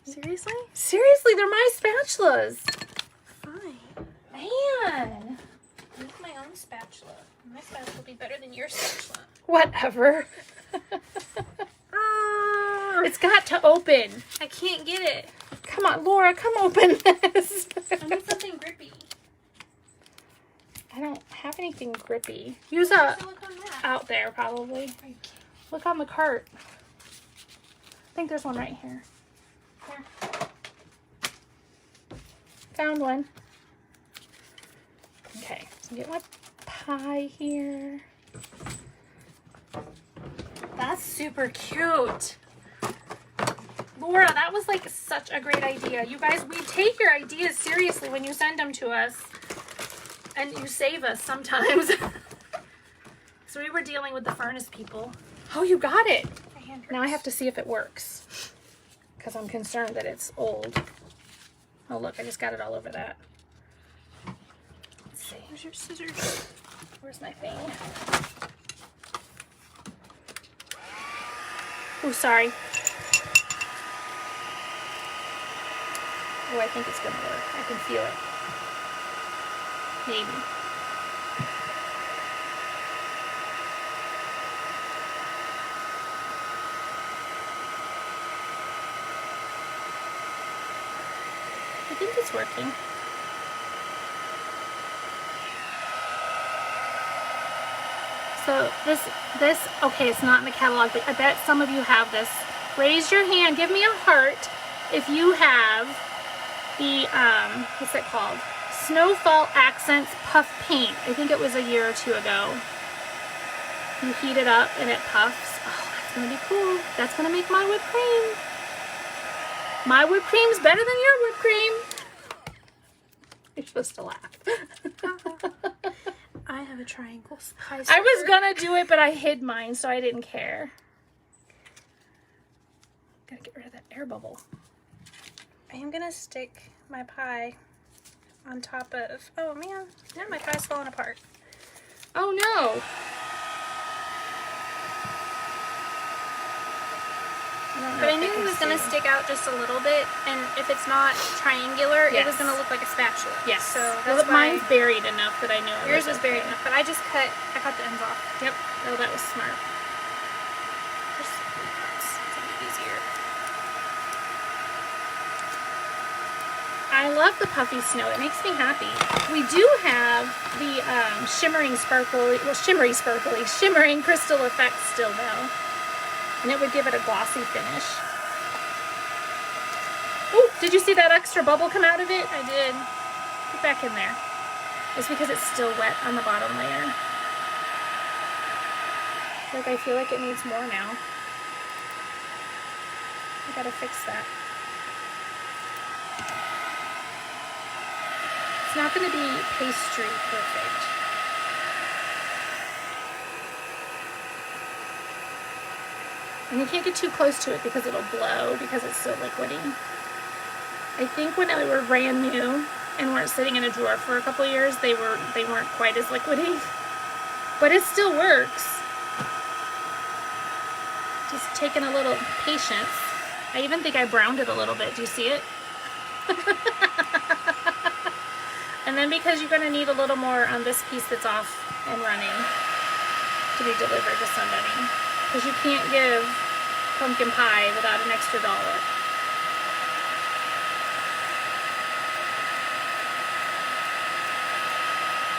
Seriously? Seriously, they're my spatulas. Fine. Man. Make my own spatula. My spatula will be better than your spatula. Whatever. It's got to open. I can't get it. Come on, Laura, come open this. I need something grippy. I don't have anything grippy. Use a Look on that. out there probably. Look on the cart. I think there's one right here. There. Found one. Okay, so get my pie here. That's super cute. Laura, that was like such a great idea. You guys, we take your ideas seriously when you send them to us. And you save us sometimes. So we were dealing with the furnace people. Oh, you got it. Now I have to see if it works. Because I'm concerned that it's old. Oh, look, I just got it all over that. Let's see. Where's your scissors? Where's my thing? Oh, sorry. Oh, I think it's going to work. I can feel it. Maybe. I think it's working. So this, okay, it's not in the catalog, but I bet some of you have this. Raise your hand, give me a heart if you have the, what's it called? Snowfall Accents Puff Paint. I think it was a year or two ago. You heat it up and it puffs. Oh, that's gonna be cool. That's gonna make my whipped cream. My whipped cream's better than your whipped cream. You're supposed to laugh. I have a triangle pie I was gonna do it, but I hid mine, so I didn't care. Gotta get rid of that air bubble. I am gonna stick my pie on top of, oh man, now my pie's falling apart. Oh no. But I knew it was gonna stick out just a little bit, and if it's not triangular, it was Yes. gonna look like a spatula. Yes. So Well, that's why mine's buried enough that I knew it yours was okay. buried enough, but I cut the ends off. Yep. Oh, that was smart. Just to be easier. I love the puffy snow. It makes me happy. We do have the shimmering crystal effect still though. And it would give it a glossy finish. Oh, did you see that extra bubble come out of it? I did. Get back in there. It's because it's still wet on the bottom layer. Like I feel like it needs more now. I gotta fix that. It's not gonna be pastry perfect. And you can't get too close to it because it'll blow because it's so liquidy. I think when they were brand new and weren't sitting in a drawer for a couple of years, they weren't quite as liquidy. But it still works. Just taking a little patience. I even think I browned it a little bit. Do you see it? And then because you're going to need a little more on this piece that's off and running to be delivered to somebody. Because you can't give pumpkin pie without an extra dollop.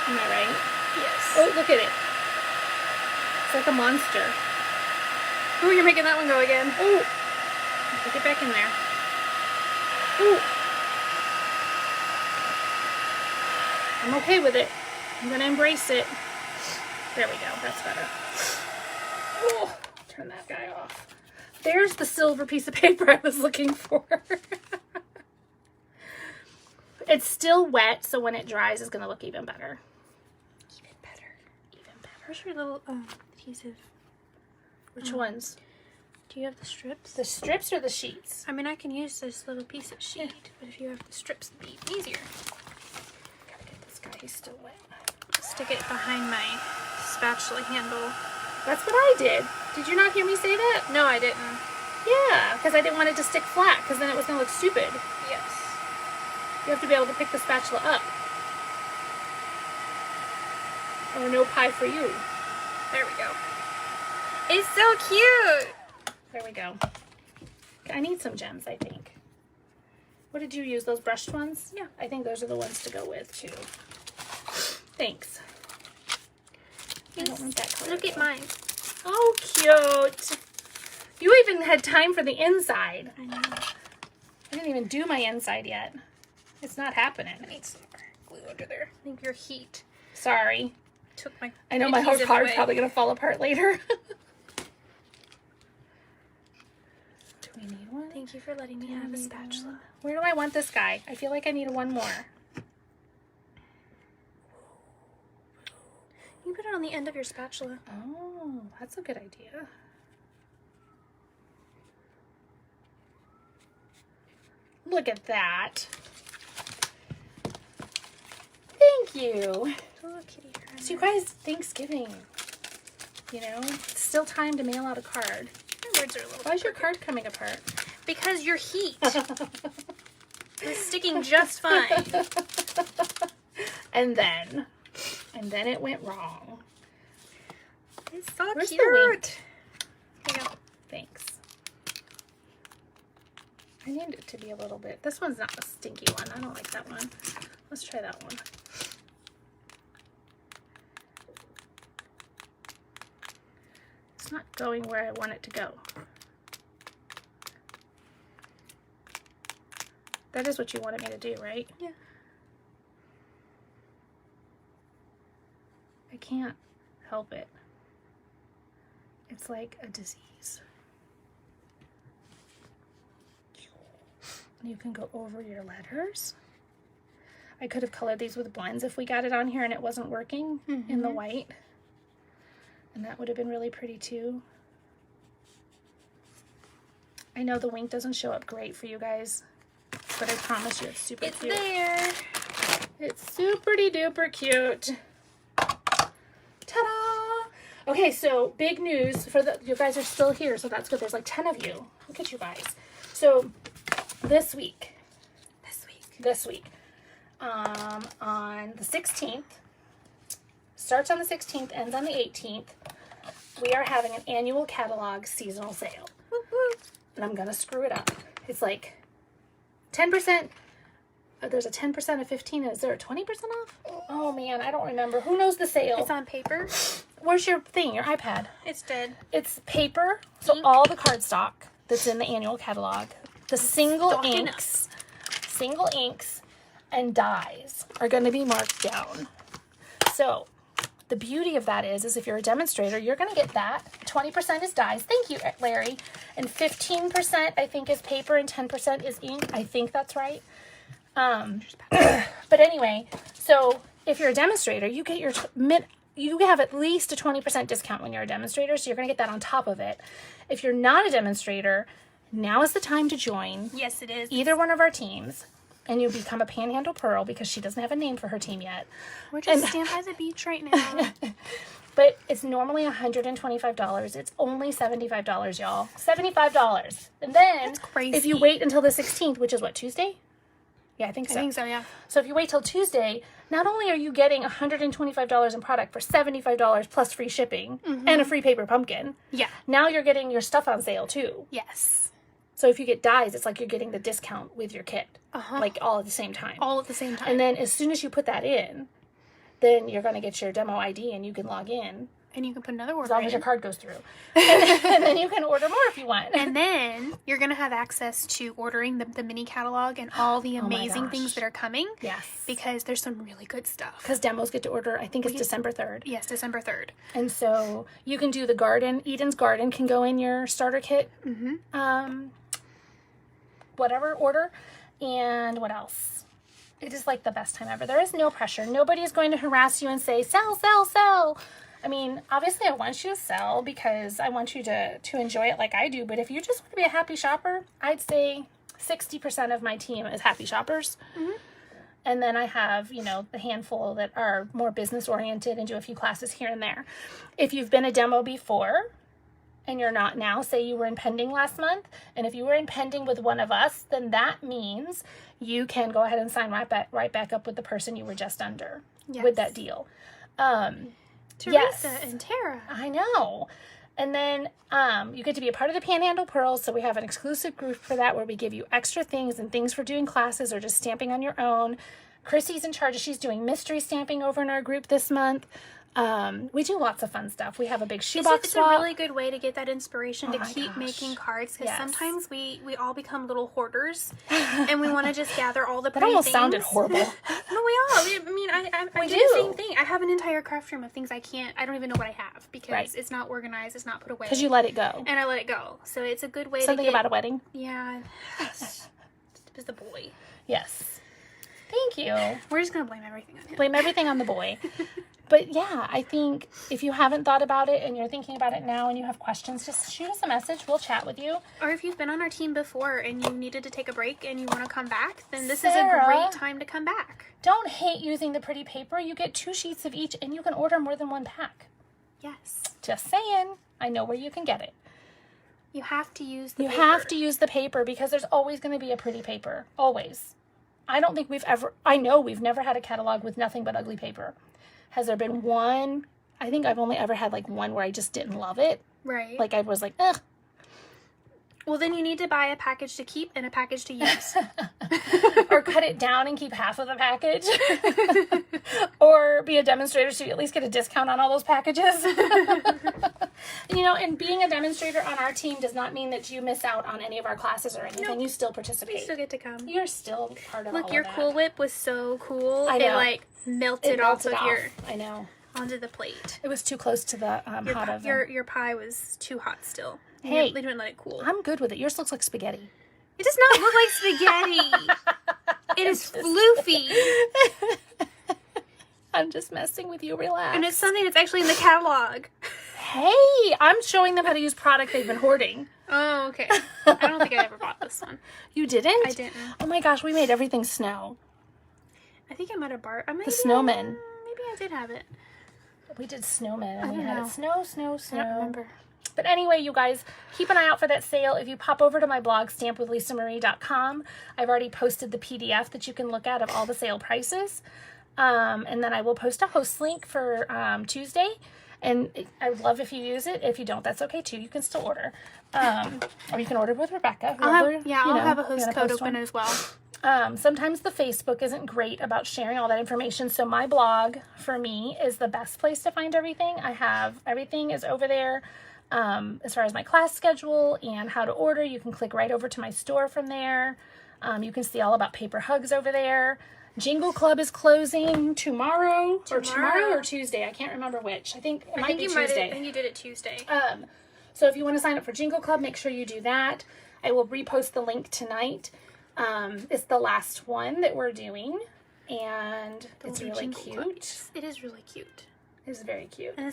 Am I right? Yes. Oh, look at it. It's like a monster. Oh, you're making that one go again. Oh, get back in there. Oh. I'm okay with it. I'm going to embrace it. There we go. That's better. Oh, turn that guy off. There's the silver piece of paper I was looking for. It's still wet, so when it dries, it's going to look even better. Even better. Even better. Where's your little adhesive? Which ones? Do you have the strips? The strips or the sheets? I mean, I can use this little piece of sheet, but if you have the strips, it'd be easier. Gotta get this guy. He's still wet. Stick it behind my spatula handle. That's what I did. Did you not hear me say that? No, I didn't. Yeah, because I didn't want it to stick flat, because then it was going to look stupid. Yes. You have to be able to pick the spatula up. Or no pie for you. There we go. It's so cute! There we go. I need some gems, I think. What did you use? Those brushed ones? Yeah. I think those are the ones to go with, too. Thanks. I don't want that color, Look at though. mine. Oh, cute. You even had time for the inside. I know. I didn't even do my inside yet. It's not happening. I need some more glue under there. I think your heat Sorry. took my I know my whole adhesive card's away. probably going to fall apart later. Do we need one? Thank you for letting me have a spatula. Where do I want this guy? I feel like I need one more. You put it on the end of your spatula. Oh, that's a good idea. Look at that. Thank you. Oh, kitty. So you guys, Thanksgiving. You know, it's still time to mail out a card. My words are a little. Why is your card coming apart? Because your heat is sticking just fine. And then it went wrong. It's so Where's the cute. wink? Here you go. Thanks. I need it to be a little bit. This one's not a stinky one. I don't like that one. Let's try that one. It's not going where I want it to go. That is what you wanted me to do, right? Yeah. I can't help it. It's like a disease. You can go over your letters. I could have colored these with blends if we got it on here and it wasn't working in the white. And that would have been really pretty too. I know the wink doesn't show up great for you guys, but I promise you it's super It's cute. there. It's super duper cute. Ta-da! Okay, so big news for you guys are still here, so that's good. There's like 10 of you. Look at you guys. So this week, on the 16th, starts on the 16th, ends on the 18th, we are having an annual catalog seasonal sale. Woo woo. And I'm going to screw it up. It's like 10%. There's a 10%, a 15, and is there a 20% off? Oh man, I don't remember. Who knows the sale? It's on paper. Where's your thing, your iPad? It's dead. It's paper, so Ink. all the cardstock that's in the annual catalog, the single Stocking inks, and dies are going to be marked down. So the beauty of that is if you're a demonstrator, you're going to get that. 20% is dies. Thank you, Larry. And 15% I think is paper and 10% is ink. I think that's right. But anyway, so if you're a demonstrator, you get your you have at least a 20% discount when you're a demonstrator, so you're going to get that on top of it. If you're not a demonstrator, now is the time to join Yes, it is. either one of our teams, and you become a Panhandle Pearl because she doesn't have a name for her team yet. We're just standing by the beach right now. But it's normally $125. It's only $75, y'all. $75. And then That's crazy. if you wait until the 16th, which is what, Tuesday? Yeah, I think I so. think so, yeah. So if you wait till Tuesday, not only are you getting $125 in product for $75 plus free shipping and a free paper pumpkin, Yeah. now you're getting your stuff on sale too. Yes. So if you get dies, it's like you're getting the discount with your kit, Uh-huh. like all at the same time. All at the same time. And then as soon as you put that in, then you're going to get your demo ID and you can log in And you can put another As order long in. as your card goes through. And then you can order more if you want. And then you're going to have access to ordering the mini catalog and all the amazing things that are coming. Yes. Because there's some really good stuff. Because demos get to order, I think it's December 3rd. Yes, December 3rd. And so you can do the garden. Eden's garden can go in your starter kit. Whatever order. And what else? It is like the best time ever. There is no pressure. Nobody is going to harass you and say, sell, sell, sell. I mean, obviously I want you to sell because I want you to enjoy it like I do. But if you just want to be a happy shopper, I'd say 60% of my team is happy shoppers. And then I have, you know, the handful that are more business oriented and do a few classes here and there. If you've been a demo before and you're not now, say you were in pending last month, and if you were in pending with one of us, then that means you can go ahead and sign right back up with the person you were just under with that deal. Teresa and Tara. I know. And then you get to be a part of the Panhandle Pearls. So we have an exclusive group for that where we give you extra things and things for doing classes or just stamping on your own. Chrissy's in charge. She's doing mystery stamping over in our group this month. We do lots of fun stuff. We have a big shoebox swap. It's a really good way to get that inspiration to keep making cards because sometimes we all become little hoarders and we want to just gather all the pretty That almost things. sounded horrible. No, I mean, I do the same thing. I have an entire craft room of things I don't even know what I have because it's not organized, it's not put away. Because you let it go. And I let it go. So it's a good way Something about a wedding? Yeah. It's the boy. Yes. Thank you. We're just going to blame everything on him. Blame everything on the boy. But yeah, I think if you haven't thought about it and you're thinking about it now and you have questions, just shoot us a message. We'll chat with you. Or if you've been on our team before and you needed to take a break and you want to come back, then this is a great time to come back. Don't hate using the pretty paper. You get 2 sheets of each and you can order more than 1 pack. Yes. Just saying. I know where you can get it. You have to use the paper. You have to use the paper because there's always going to be a pretty paper. Always. I don't think I know we've never had a catalog with nothing but ugly paper. Has there been one? I think I've only ever had like one where I just didn't love it. Right. Like I was like, ugh. Well, then you need to buy a package to keep and a package to use. Or cut it down and keep half of the package. Or be a demonstrator so you at least get a discount on all those packages. You know, and being a demonstrator on our team does not mean that you miss out on any of our classes or anything. Nope. You still participate. You still get to come. You're still part of all of that. Look, your Cool Whip was so cool. I know. It like melted off your... I know. Onto the plate. It was too close to the hot oven. Your pie was too hot still. Hey. They didn't let it cool. I'm good with it. Yours looks like spaghetti. It does not look like spaghetti. It is floofy. I'm just messing with you. Relax. And it's something that's actually in the catalog. Hey, I'm showing them how to use product they've been hoarding. Oh, okay. I don't think I ever bought this one. You didn't? I didn't. Oh my gosh, we made everything snow. I think I might have borrowed. The snowmen. Maybe I did have it. We did snowmen. I we don't had know. it snow. I don't remember. But anyway, you guys, keep an eye out for that sale. If you pop over to my blog, stampwithlisamarie.com, I've already posted the PDF that you can look at of all the sale prices. And then I will post a host link for Tuesday. And I would love if you use it. If you don't, that's okay too. You can still order. Or you can order with Rebecca. I'll have a host code open as well. Sometimes the Facebook isn't great about sharing all that information. So my blog, for me, is the best place to find everything. Everything is over there. As far as my class schedule and how to order, you can click right over to my store from there. You can see all about paper hugs over there. Jingle Club is closing tomorrow or Tuesday. I can't remember which. I think it might be Tuesday. I think you did it Tuesday. So if you want to sign up for Jingle Club, make sure you do that. I will repost the link tonight. It's the last one that we're doing, and it's really cute. It is really cute. It's very cute. And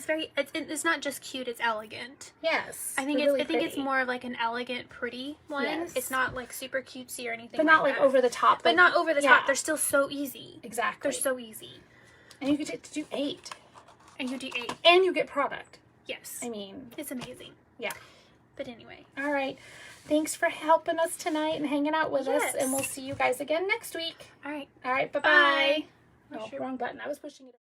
it's not just cute, it's elegant. Yes. I think it's more of like an elegant, pretty one. Yes. It's not like super cutesy or anything. But not like over the top. But not over the top. They're still so easy. Exactly. They're so easy. And you get to do 8. And you do 8. And you get product. Yes. I mean, it's amazing. Yeah. But anyway. All right. Thanks for helping us tonight and hanging out with us. And we'll see you guys again next week. All right. All right. Bye-bye. Oh, wrong button. I was pushing it.